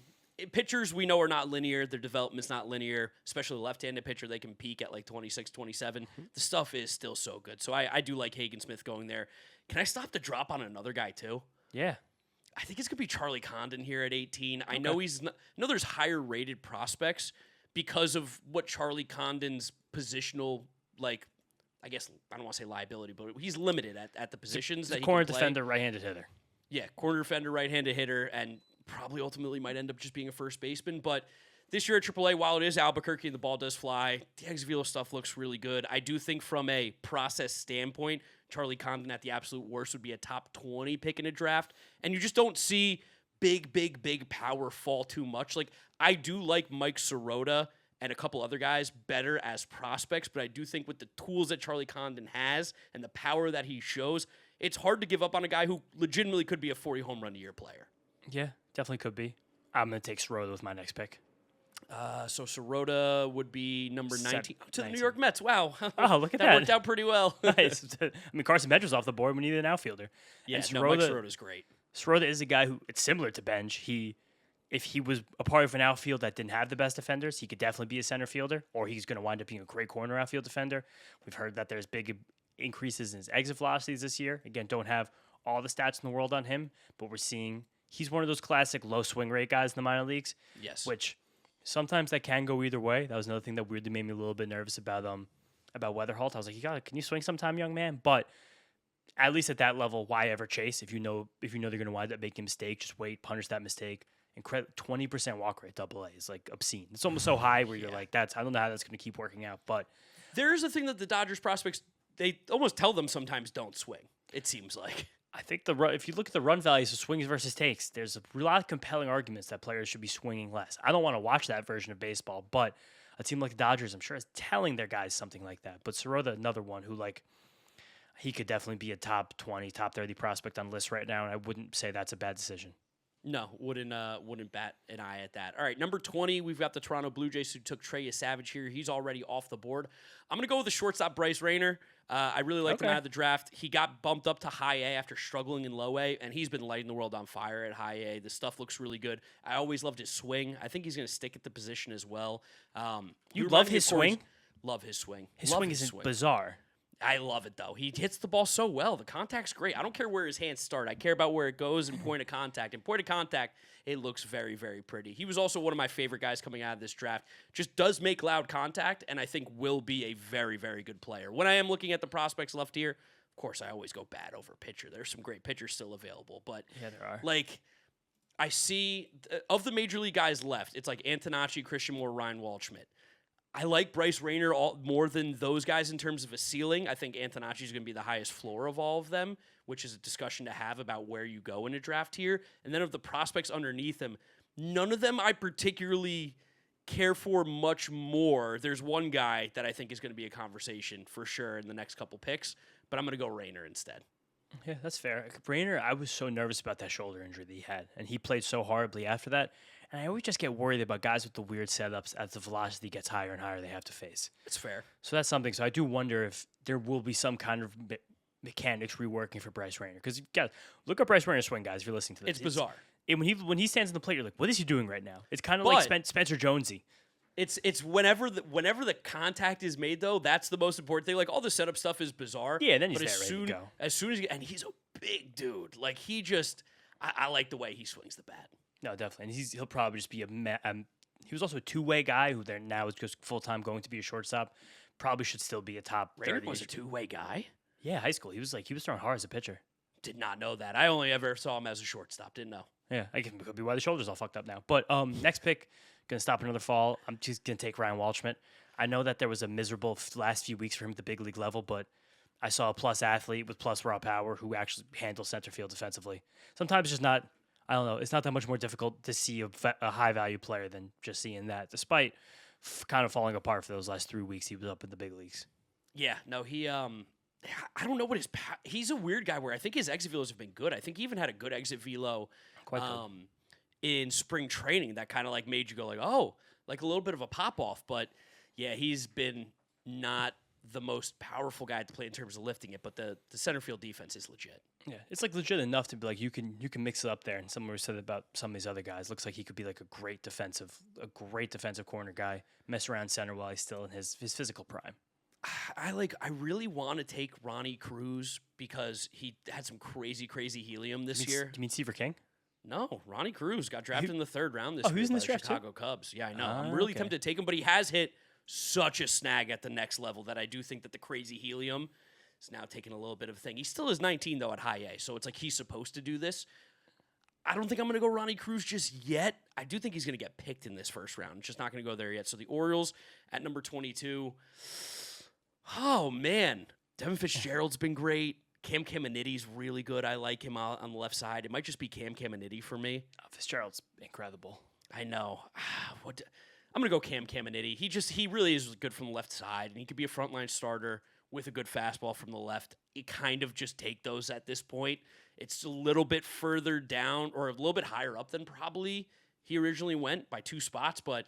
pitchers we know are not linear. Their development's not linear, especially the left-handed pitcher. They can peak at like 26, 27. The stuff is still so good. So I do like Hagen Smith going there. Can I stop the drop on another guy too? Yeah. I think it's going to be Charlie Condon here at 18. Okay. I know there's higher rated prospects because of what Charlie Condon's positional, like, I guess, I don't want to say liability, but he's limited at the positions that he corner can play. Defender, right-handed hitter. Yeah, corner defender, right-handed hitter, and probably ultimately might end up just being a first baseman. But this year at AAA, while it is Albuquerque and the ball does fly, the exit velo stuff looks really good. I do think from a process standpoint, Charlie Condon at the absolute worst would be a top 20 pick in a draft, and you just don't see big power fall too much. Like, I do like Mike Sirota and a couple other guys better as prospects, but I do think with the tools that Charlie Condon has and the power that he shows, it's hard to give up on a guy who legitimately could be a 40 home run a year player. Yeah, definitely could be. I'm going to take Sirota with my next pick. So Sirota would be number 19 to the 19. New York Mets. Wow. Oh, look at that. That worked out pretty well. Nice. I mean, Carson Bench was off the board. We needed an outfielder. Yeah, and Mike Sirota's great. Sirota is a guy who, it's similar to Bench. He if he was a part of an outfield that didn't have the best defenders, he could definitely be a center fielder, or he's going to wind up being a great corner outfield defender. We've heard that there's big increases in his exit velocities this year. Again, don't have all the stats in the world on him, but we're seeing he's one of those classic low swing rate guys in the minor leagues. Yes. Which sometimes that can go either way. That was another thing that weirdly made me a little bit nervous about Weatherholt. I was like, can you swing sometime, young man? But at least at that level, why ever chase? If you know they're going to wind up making a mistake, just wait, punish that mistake. 20% walk rate, AA is like obscene. It's almost so high where you're like, I don't know how that's going to keep working out. But there's a thing that the Dodgers prospects, they almost tell them sometimes don't swing. It seems like. I think if you look at the run values of swings versus takes, there's a lot of compelling arguments that players should be swinging less. I don't want to watch that version of baseball, but a team like the Dodgers, I'm sure, is telling their guys something like that. But Soroka, another one who he could definitely be a top 20, top 30 prospect on the list right now, and I wouldn't say that's a bad decision. No, wouldn't bat an eye at that. All right, number 20, we've got the Toronto Blue Jays who took Trey Savage here. He's already off the board. I'm going to go with the shortstop, Bryce Rayner. I really liked him out of the draft. He got bumped up to high A after struggling in low A, and he's been lighting the world on fire at high A. The stuff looks really good. I always loved his swing. I think he's going to stick at the position as well. You love his swing? Love his swing. His swing is bizarre. I love it, though. He hits the ball so well. The contact's great. I don't care where his hands start. I care about where it goes and point of contact. And point of contact, it looks very, very pretty. He was also one of my favorite guys coming out of this draft. Just does make loud contact, and I think will be a very, very good player. When I am looking at the prospects left here, of course, I always go bat over pitcher. There's some great pitchers still available. But, yeah, there are. I see, of the major league guys left, it's like Antonacci, Christian Moore, Ryan Waldschmidt. I like Bryce Rayner more than those guys in terms of a ceiling. I think Antonacci is going to be the highest floor of all of them, which is a discussion to have about where you go in a draft here. And then of the prospects underneath him, none of them I particularly care for much more. There's one guy that I think is going to be a conversation for sure in the next couple picks, but I'm going to go Rayner instead. Yeah, that's fair. Rayner, I was so nervous about that shoulder injury that he had, and he played so horribly after that. And I always just get worried about guys with the weird setups as the velocity gets higher and higher they have to face. It's fair. So that's something. So I do wonder if there will be some kind of mechanics reworking for Bryce Rayner. Because guys, look up Bryce Rayner swing, guys, if you're listening to this. It's bizarre. When he stands on the plate, you're like, what is he doing right now? It's kind of like Spencer Jonesy. It's whenever the contact is made, though, that's the most important thing. Like, all the setup stuff is bizarre. Yeah, and then he's ready to go. As soon as and he's a big dude. Like, I like the way he swings the bat. No, definitely. And he'll probably just be he was also a two-way guy who now is just full-time going to be a shortstop. Probably should still be a top 30. Rayner was a two-way guy? Yeah, high school. He was throwing hard as a pitcher. Did not know that. I only ever saw him as a shortstop. Didn't know. Yeah, I guess it could be why the shoulder's all fucked up now. But next pick, going to stop another fall. I'm just going to take Ryan Waldschmidt. I know that there was a miserable last few weeks for him at the big league level, but I saw a plus athlete with plus raw power who actually handles center field defensively. Sometimes it's just not, I don't know, it's not that much more difficult to see a high-value player than just seeing that, despite kind of falling apart for those last 3 weeks he was up in the big leagues. Yeah, no, he I don't know what he's a weird guy where I think his exit velos have been good. I think he even had a good exit velo in spring training that kind of like made you go like, oh, like a little bit of a pop-off. But, yeah, he's been not the most powerful guy to play in terms of lifting it, but the center field defense is legit. Yeah, it's like legit enough to be like you can mix it up there. And someone said about some of these other guys. Looks like he could be like a great defensive corner guy. Mess around center while he's still in his physical prime. I really want to take Ronnie Cruz because he had some crazy helium this year. You mean Seaver King? No, Ronnie Cruz got drafted in the third round this year who's in by this the draft Chicago Cubs. Yeah, I know. I'm really tempted to take him, but he has hit such a snag at the next level that I do think that the crazy helium is now taking a little bit of a thing. He still is 19, though, at high A, so it's like he's supposed to do this. I don't think I'm going to go Ronnie Cruz just yet. I do think he's going to get picked in this first round. It's just not going to go there yet. So the Orioles at number 22. Oh, man. Devin Fitzgerald's been great. Cam Caminiti's really good. I like him on the left side. It might just be Cam Caminiti for me. Fitzgerald's incredible. I know. I'm going to go Cam Caminiti. He really is good from the left side, and he could be a frontline starter with a good fastball from the left. You kind of just take those at this point. It's a little bit further down or a little bit higher up than probably he originally went by 2 spots, but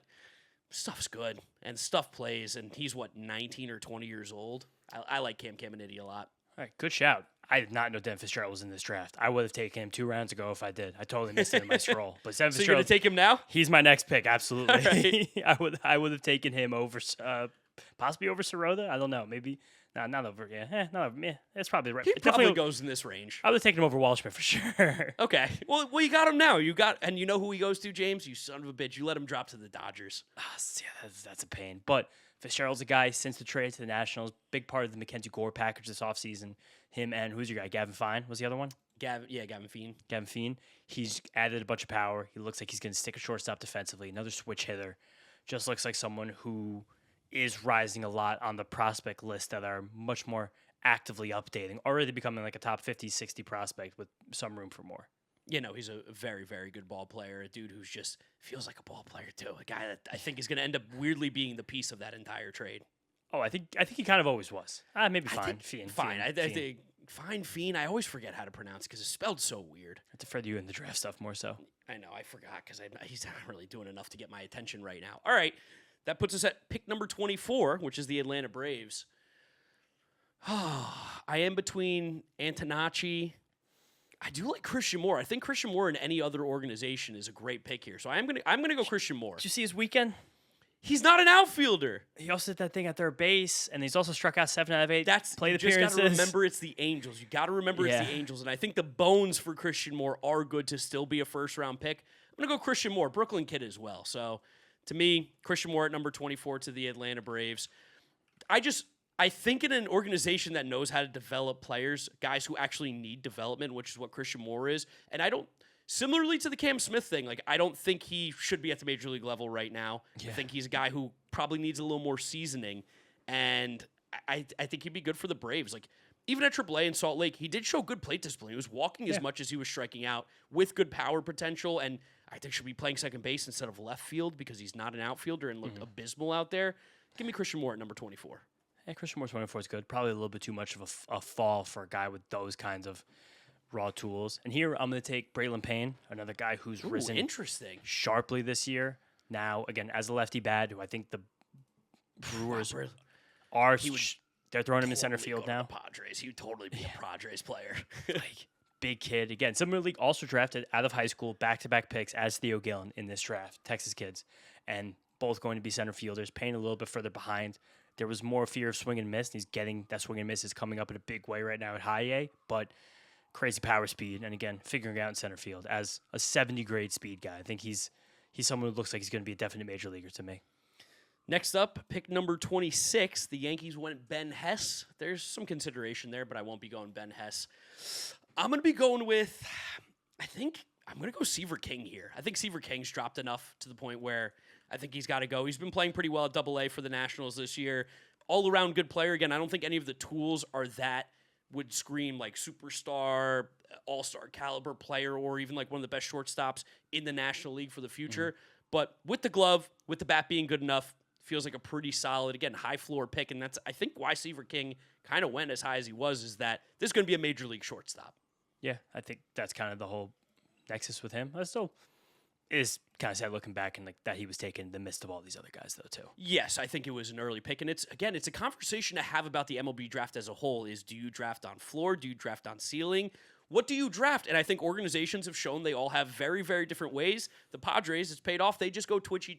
stuff's good, and stuff plays, and he's, 19 or 20 years old? I like Cam Caminiti a lot. All right, good shout. I did not know Devin Fitzgerald was in this draft. I would have taken him 2 rounds ago if I did. I totally missed it in my scroll. But Devin So you're going Fitzgerald, to take him now? he's my next pick. Absolutely. Right. I would have taken him over, possibly over Sirota. I don't know. Maybe not over. Yeah, not over. Yeah, it's probably right. He It's probably definitely- goes in this range. I would have taken him over Waldschmidt for sure. Okay. Well, you got him now. And you know who he goes to, James? You son of a bitch. You let him drop to the Dodgers. Yeah, that's a pain. But Fitzgerald's a guy since the trade to the Nationals, big part of the Mackenzie Gore package this offseason. Him and who's your guy? Gavin Fine was the other one? Gavin Feen. Gavin Feen. He's added a bunch of power. He looks like he's going to stick a shortstop defensively. Another switch hitter. Just looks like someone who is rising a lot on the prospect list that are much more actively updating, already becoming like a top 50, 60 prospect with some room for more. You know, he's a very, very good ball player. A dude who's just feels like a ball player, too. A guy that I think is going to end up weirdly being the piece of that entire trade. Oh, I think he kind of always was. Maybe Fine. Fine. I think Fine Fiend. I always forget how to pronounce it because it's spelled so weird. I defer to you in the draft stuff more so. I know. I forgot because he's not really doing enough to get my attention right now. All right. That puts us at pick number 24, which is the Atlanta Braves. I am between Antonacci. I do like Christian Moore. I think Christian Moore in any other organization is a great pick here. So I'm gonna go Christian Moore. Did you see his weekend? He's not an outfielder. He also did that thing at third base, and he's also struck out 7 out of 8 plate you appearances. just got to remember it's the Angels. You got to remember it's the Angels, and I think the bones for Christian Moore are good to still be a first-round pick. I'm gonna go Christian Moore, Brooklyn kid as well. So to me, Christian Moore at number 24 to the Atlanta Braves. I think in an organization that knows how to develop players, guys who actually need development, which is what Christian Moore is, and similarly to the Cam Smith thing, like I don't think he should be at the major league level right now. Yeah. I think he's a guy who probably needs a little more seasoning, and I think he'd be good for the Braves. Like even at AAA in Salt Lake, he did show good plate discipline. He was walking as much as he was striking out with good power potential, and I think should be playing second base instead of left field because he's not an outfielder and looked abysmal out there. Give me Christian Moore at number 24. Yeah, Christian Moore 24 is good. Probably a little bit too much of a fall for a guy with those kinds of raw tools. And here I'm going to take Braylon Payne, another guy who's risen sharply this year. Now, again, as a lefty bat, who I think the Brewers are they're throwing him in center field now. Padres. He would totally be a Padres player. Like big kid. Again, Summer League also drafted out of high school, back-to-back picks as Theo Gillen in this draft, Texas kids. And both going to be center fielders, Payne a little bit further behind. There was more fear of swing and miss. And he's getting that swing and miss is coming up in a big way right now at high A, but crazy power speed. And again, figuring out in center field as a 70 grade speed guy. I think he's someone who looks like he's going to be a definite major leaguer to me. Next up, pick number 26. The Yankees went Ben Hess. There's some consideration there, but I won't be going Ben Hess. I'm going to be going with, I think I'm going to go Seaver King here. I think Seaver King's dropped enough to the point where I think he's got to go. He's been playing pretty well at AA for the Nationals this year. All-around good player. Again, I don't think any of the tools are that would scream like superstar, all-star caliber player, or even like one of the best shortstops in the National League for the future. But with the glove, with the bat being good enough, feels like a pretty solid, again, high floor pick. And that's, I think, why Seaver King kind of went as high as he was, is that this is going to be a major league shortstop. Yeah, I think that's kind of the whole nexus with him. I still is kind of sad looking back and like that he was taken in the midst of all these other guys though too. Yes, I think it was an early pick, and it's a conversation to have about the MLB draft as a whole. Is do you draft on floor? Do you draft on ceiling? What do you draft? And I think organizations have shown they all have very, very different ways. The Padres, it's paid off. They just go twitchy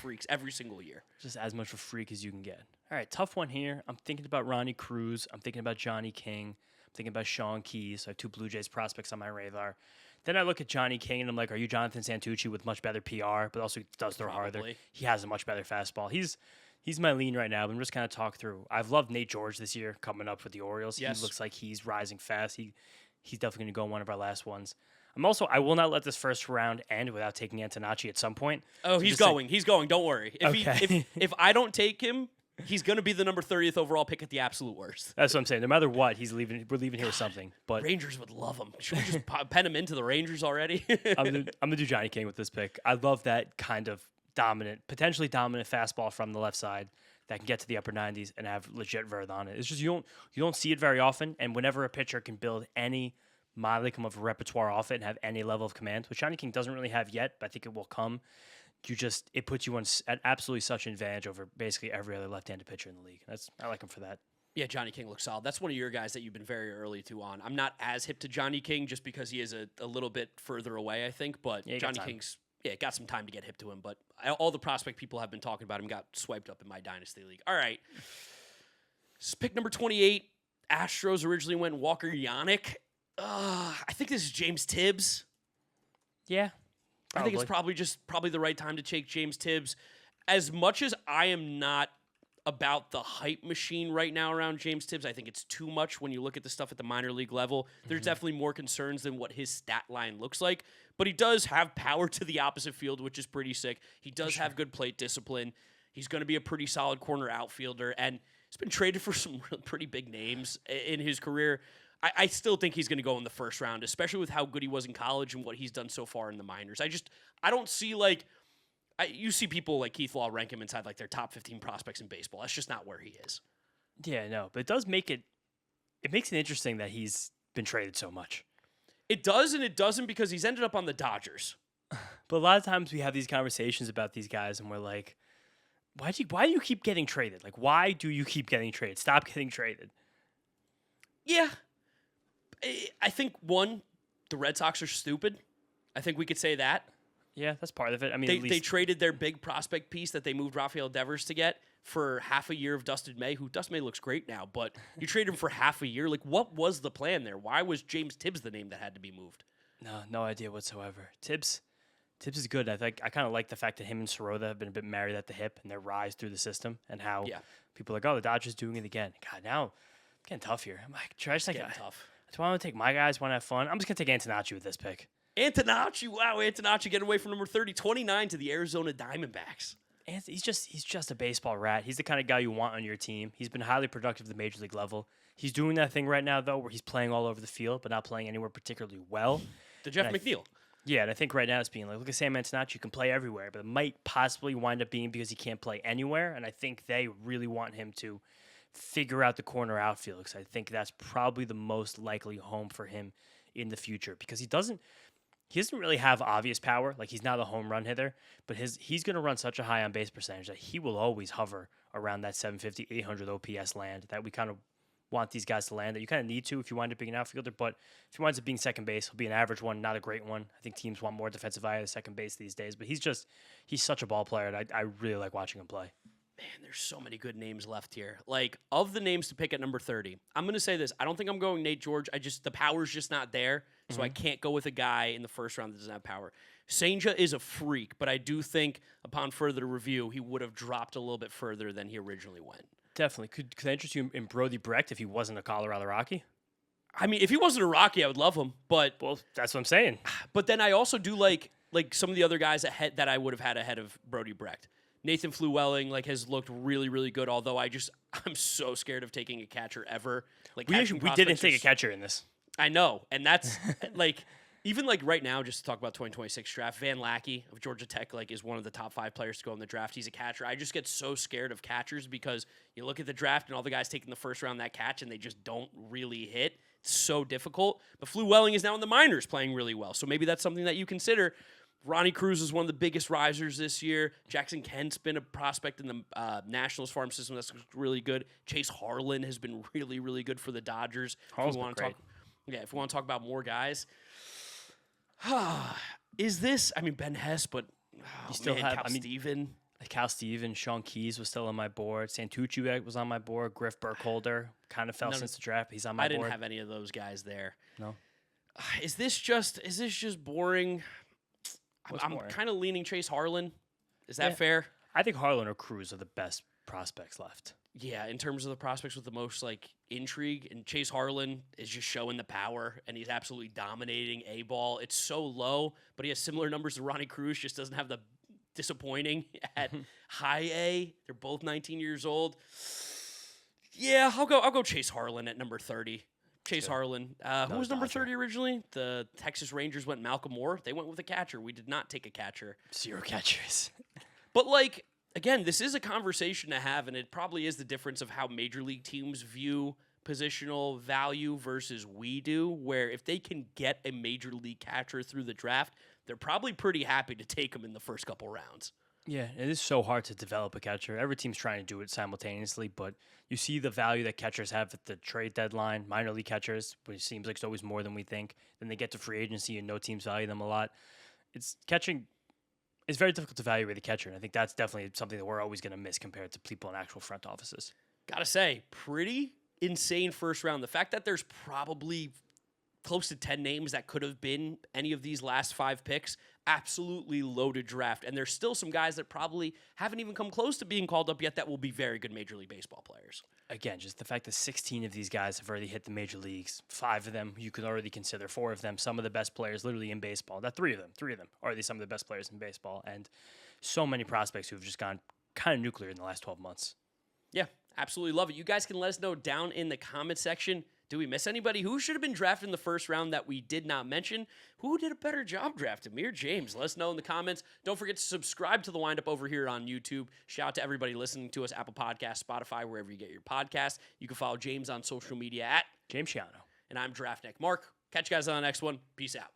freaks every single year. Just as much of a freak as you can get. All right, tough one here. I'm thinking about Ronnie Cruz. I'm thinking about Johnny King. I'm thinking about Sean Keyes. So I have 2 Blue Jays prospects on my radar. Then I look at Johnny King, and I'm like, are you Jonathan Santucci with much better PR, but also does throw harder? He has a much better fastball. He's my lean right now, but I'm just kind of talk through. I've loved Nate George this year coming up with the Orioles. Yes. He looks like he's rising fast. He's definitely going to go one of our last ones. I will not let this first round end without taking Antonacci at some point. Oh, he's going. He's going. Don't worry. If I don't take him, he's going to be the number 30th overall pick at the absolute worst. That's what I'm saying. No matter what, we're leaving here with something. But Rangers would love him. Should we just pen him into the Rangers already? I'm gonna do Johnny King with this pick. I love that kind of potentially dominant fastball from the left side that can get to the upper 90s and have legit vert on it. It's just you don't see it very often, and whenever a pitcher can build any modicum of a repertoire off it and have any level of command, which Johnny King doesn't really have yet, but I think it will come. It puts you at absolutely such an advantage over basically every other left-handed pitcher in the league. I like him for that. Yeah, Johnny King looks solid. That's one of your guys that you've been very early to on. I'm not as hip to Johnny King just because he is a little bit further away, I think. But Yeah, Johnny King's, got some time to get hip to him. But all the prospect people have been talking about him got swiped up in my Dynasty League. All right. Pick number 28. Astros originally went Walker Yannick. I think this is James Tibbs. Yeah. I think it's probably the right time to take James Tibbs. As much as I am not about the hype machine right now around James Tibbs, I think it's too much when you look at the stuff at the minor league level. There's definitely more concerns than what his stat line looks like. But he does have power to the opposite field, which is pretty sick. He does have good plate discipline. He's going to be a pretty solid corner outfielder. And he's been traded for some pretty big names in his career. I still think he's going to go in the first round, especially with how good he was in college and what he's done so far in the minors. I don't see you see people like Keith Law rank him inside like their top 15 prospects in baseball. That's just not where he is. Yeah, no, but it does make it makes it interesting that he's been traded so much. It does and it doesn't because he's ended up on the Dodgers. But a lot of times we have these conversations about these guys and we're like, why do you keep getting traded? Like, why do you keep getting traded? Stop getting traded. Yeah. I think, one, the Red Sox are stupid. I think we could say that. Yeah, that's part of it. I mean, they traded their big prospect piece that they moved Rafael Devers to get for half a year of Dustin May, who Dustin May looks great now, but you traded him for half a year. Like, what was the plan there? Why was James Tibbs the name that had to be moved? No idea whatsoever. Tibbs is good. I kind of like the fact that him and Sirota have been a bit married at the hip and their rise through the system and how people are like, oh, the Dodgers doing it again. God, now it's getting tough here. I'm like, Tough. Do I want to take my guys, want to have fun? I'm just going to take Antonacci with this pick. Antonacci, wow, Antonacci getting away from number 30, 29 to the Arizona Diamondbacks. And he's just a baseball rat. He's the kind of guy you want on your team. He's been highly productive at the major league level. He's doing that thing right now, though, where he's playing all over the field, but not playing anywhere particularly well. The Jeff McNeil. Yeah, and I think right now it's being like, look at Sam Antonacci, you can play everywhere, but it might possibly wind up being because he can't play anywhere, and I think they really want him to figure out the corner outfield because I think that's probably the most likely home for him in the future because he doesn't really have obvious power. Like, he's not a home run hitter, but he's going to run such a high on base percentage that he will always hover around that 750, 800 OPS land that we kind of want these guys to land, that you kind of need to if you wind up being an outfielder. But if he winds up being second base, he'll be an average one, not a great one. I think teams want more defensive eye at second base these days, but he's such a ball player, and I really like watching him play. Man, there's so many good names left here. Like, of the names to pick at number 30, I'm going to say this. I don't think I'm going Nate George. The power's just not there, so I can't go with a guy in the first round that doesn't have power. Senja is a freak, but I do think upon further review, he would have dropped a little bit further than he originally went. Definitely. Could I interest you in Brody Brecht if he wasn't a Colorado Rocky? I mean, if he wasn't a Rocky, I would love him, but... Well, that's what I'm saying. But then I also do like some of the other guys ahead that I would have had ahead of Brody Brecht. Nathan Flewelling has looked really, really good, although I'm so scared of taking a catcher ever. Like, we didn't take a catcher in this. I know, and that's even right now, just to talk about 2026 draft, Van Lackey of Georgia Tech is one of the top 5 players to go in the draft. He's a catcher. I just get so scared of catchers because you look at the draft and all the guys taking the first round that catch and they just don't really hit. It's so difficult. But Flewelling is now in the minors playing really well, so maybe that's something that you consider. Ronnie Cruz is one of the biggest risers this year. Jackson Kent's been a prospect in the Nationals farm system that's really good. Chase Harlan has been really, really good for the Dodgers. Harlan's been great. If we want to talk about more guys. Is this, Ben Hess, but you still have, Steven. Cal Steven, Sean Keys was still on my board. Santucci was on my board. Griff Burkholder kind of fell since the draft. He's on my board. I didn't have any of those guys there. No. Is this just boring? I'm kind of leaning Chase Harlan. Is that fair? I think Harlan or Cruz are the best prospects left. Yeah, in terms of the prospects with the most intrigue, and Chase Harlan is just showing the power, and he's absolutely dominating A-ball. It's so low, but he has similar numbers to Ronnie Cruz, just doesn't have the disappointing at high A. They're both 19 years old. Yeah, I'll go Chase Harlan at number 30. Chase Harlan. Who was number 30 originally? The Texas Rangers went Malcolm Moore. They went with a catcher. We did not take a catcher. 0 catchers. But, again, this is a conversation to have, and it probably is the difference of how major league teams view positional value versus we do, where if they can get a major league catcher through the draft, they're probably pretty happy to take him in the first couple rounds. Yeah, it is so hard to develop a catcher. Every team's trying to do it simultaneously, but you see the value that catchers have at the trade deadline, minor league catchers, which seems like it's always more than we think. Then they get to free agency and no teams value them a lot. It's catching It's very difficult to evaluate the catcher, and I think that's definitely something that we're always going to miss compared to people in actual front offices. Gotta say, pretty insane first round. The fact that there's probably close to 10 names that could have been any of these last 5 picks, absolutely loaded draft. And there's still some guys that probably haven't even come close to being called up yet that will be very good Major League Baseball players. Again, just the fact that 16 of these guys have already hit the major leagues. 5 of them you could already consider. 4 of them, some of the best players literally in baseball. Not 3 of them. 3 of them are some of the best players in baseball. And so many prospects who've just gone kind of nuclear in the last 12 months. Yeah, absolutely love it. You guys can let us know down in the comment section. Do we miss anybody? Who should have been drafted in the first round that we did not mention? Who did a better job drafting, me or James? Let us know in the comments. Don't forget to subscribe to the Windup over here on YouTube. Shout out to everybody listening to us, Apple Podcasts, Spotify, wherever you get your podcasts. You can follow James on social media at James Shiano. And I'm Draft Nick. Mark, catch you guys on the next one. Peace out.